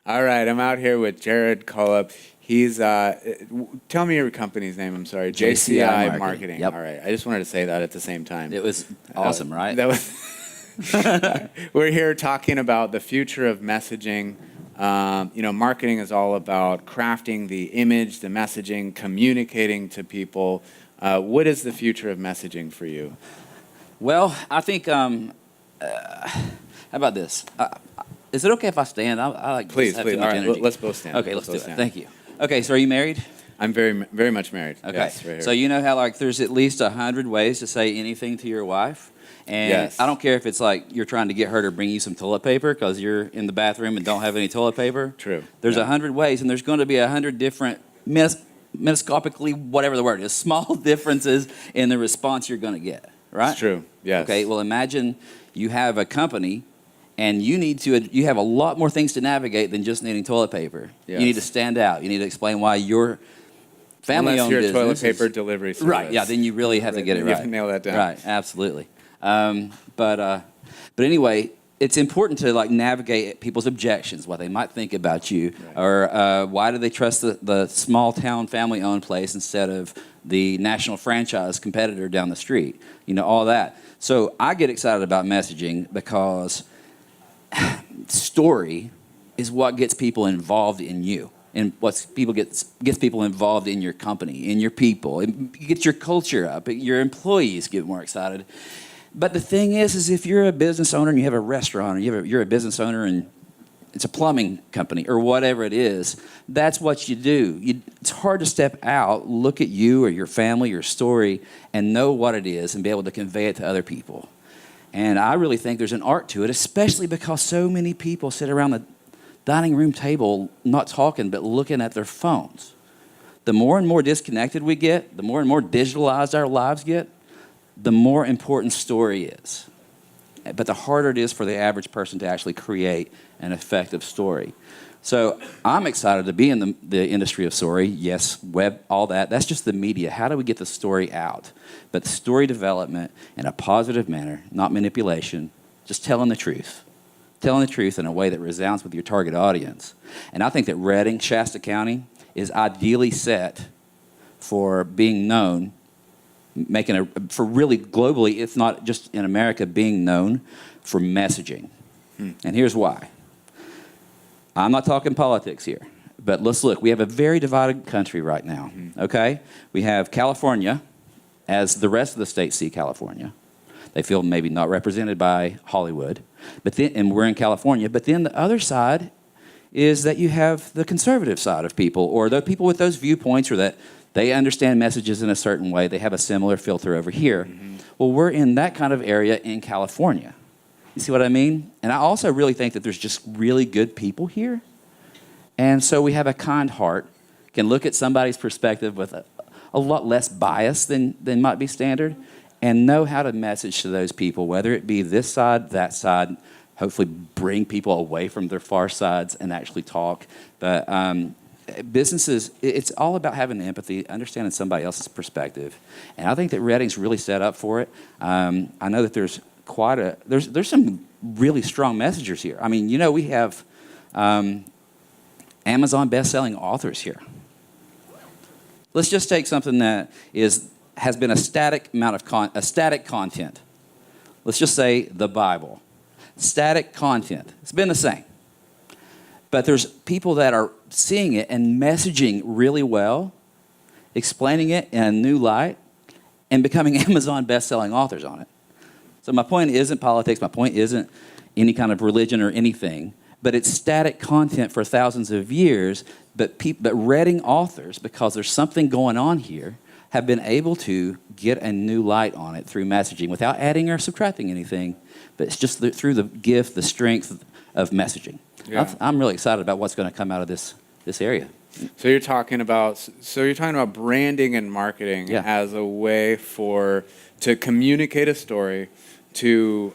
All right, I'm out here with Jared Cullop. He's, tell me your company's name, I'm sorry. JCI Marketing. Yep. All right, I just wanted to say that at the same time. It was awesome, right? That was We're here talking about the future of messaging. Marketing is all about crafting the image, the messaging, communicating to people. What is the future of messaging for you? Well, I think, how about this? Is it okay if I stand? I like Please, have please. too All much right, energy. let's both stand. Okay, Let's let's do both it. stand. Thank you. Okay, so are you married? I'm very much married. Okay. Yes, right here. So you know how there's at least 100 ways to say anything to your wife? And Yes. I don't care if it's like you're trying to get her to bring you some toilet paper because you're in the bathroom and don't have any toilet paper. True. There's Yeah. 100 ways, and there's going to be 100 different metascopically, whatever the word is, small differences in the response you're going to get, right? It's true. Yes. Okay, well, imagine you have a company and you have a lot more things to navigate than just needing toilet paper. Yes. You need to stand out. You need to explain why your family-owned Unless you're a business toilet is- paper delivery service. Right, yeah, then you really have to get it You right. have to nail that down. Right, absolutely. But anyway, it's important to navigate people's objections, what they might think about you, Right. or why do they trust the small town family-owned place instead of the national franchise competitor down the street. All that. So I get excited about messaging because story is what gets people involved in you. And gets people involved in your company, in your people. It gets your culture up. Your employees get more excited. But the thing is if you're a business owner and you have a restaurant, or you're a business owner and it's a plumbing company or whatever it is, that's what you do. It's hard to step out, look at you or your family, your story, and know what it is and be able to convey it to other people. And I really think there's an art to it, especially because so many people sit around the dining room table not talking but looking at their phones. The more and more disconnected we get, the more and more digitalized our lives get, the more important story is. But the harder it is for the average person to actually create an effective story. So I'm excited to be in the industry of story. Yes, web, all that. That's just the media. How do we get the story out? But story development in a positive manner, not manipulation, just telling the truth. Telling the truth in a way that resounds with your target audience. And I think that Redding, Shasta County, is ideally set for being known, for really globally, if not just in America, being known for messaging. And here's why. I'm not talking politics here, but let's look. We have a very divided country right now, okay? We have California, as the rest of the states see California. They feel maybe not represented by Hollywood, and we're in California. But then the other side is that you have the conservative side of people, or the people with those viewpoints, or that they understand messages in a certain way. They have a similar filter over here. Well, we're in that kind of area in California. You see what I mean? And I also really think that there's just really good people here. And so we have a kind heart, can look at somebody's perspective with a lot less bias than might be standard, and know how to message to those people, whether it be this side, that side, hopefully bring people away from their far sides and actually talk. But businesses, it's all about having empathy, understanding somebody else's perspective. And I think that Redding's really set up for it. I know that there's there's some really strong messengers here. I mean, we have Amazon best-selling authors here. Let's just take something that has been a static content. Let's just say the Bible. Static content. It's been the same. But there's people that are seeing it and messaging really well, explaining it in a new light, and becoming Amazon best-selling authors on it. So my point isn't politics. My point isn't any kind of religion or anything. But it's static content for thousands of years. But Redding authors, because there's something going on here, have been able to get a new light on it through messaging without adding or subtracting anything. But it's just through the gift, the strength of messaging. Yeah. I'm really excited about what's going to come out of this area. So you're talking about branding and marketing as a way to communicate a story, to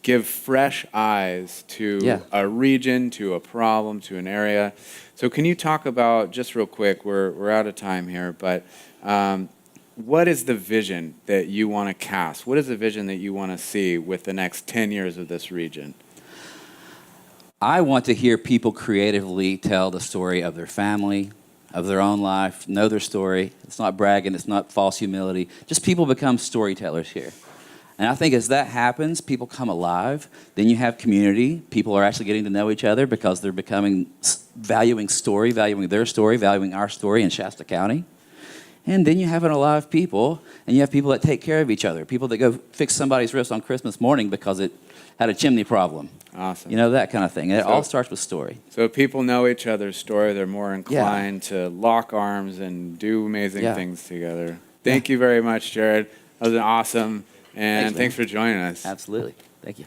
give fresh eyes to a region, to a problem, to an area. So can you talk about, just real quick, we're out of time here, but what is the vision that you want to cast? What is the vision that you want to see with the next 10 years of this region? I want to hear people creatively tell the story of their family, of their own life, know their story. It's not bragging, it's not false humility. Just people become storytellers here. And I think as that happens, people come alive. Then you have community. People are actually getting to know each other because they're becoming valuing story, valuing their story, valuing our story in Shasta County. And then you have an alive people, and you have people that take care of each other. People that go fix somebody's wrist on Christmas morning because it had a chimney problem. Awesome. You know, that kind of thing. And it all starts with story. So if people know each other's story, they're more inclined to lock arms and do amazing things together. Thank you very much, Jared. That was awesome. And thanks for joining us. Absolutely. Thank you.